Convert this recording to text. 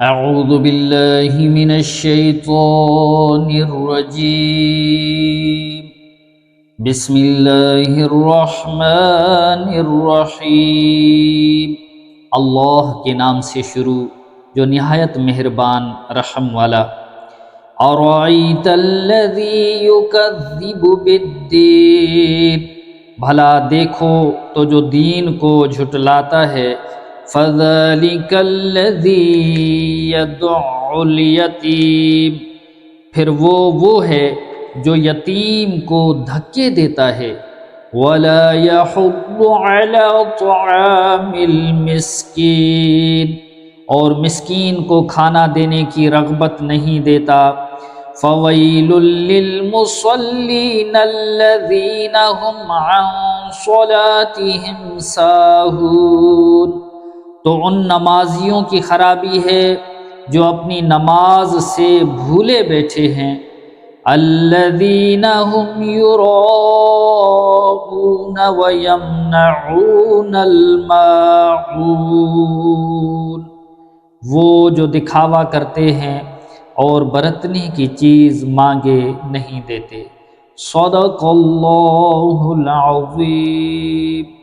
أعوذ بالله من الشيطان الرجيم بسم الله الرحمن الرحیم اللہ کے نام سے شروع جو نہایت مہربان رحم والا۔ أرأيت الذي يكذب بالدين، بھلا دیکھو تو جو دین کو جھٹلاتا ہے۔ فَذَلِكَ الَّذِي يَدُعُّ الْيَتِيمَ، پھر وہ ہے جو یتیم کو دھکے دیتا ہے۔ وَلَا يَحُضُّ عَلَى طَعَامِ الْمِسْكِينِ، اور مسکین کو کھانا دینے کی رغبت نہیں دیتا۔ فَوَيْلٌ لِّلْمُصَلِّينَ الَّذِينَ هُمْ عَن صَلَاتِهِمْ سَاهُونَ، تو ان نمازیوں کی خرابی ہے جو اپنی نماز سے بھولے بیٹھے ہیں۔ الَّذِينَ هُمْ يُرَاءُونَ وَيَمْنَعُونَ الْمَاعُونَ، وہ جو دکھاوا کرتے ہیں اور برتنے کی چیز مانگے نہیں دیتے۔ صدق اللہ العظیم۔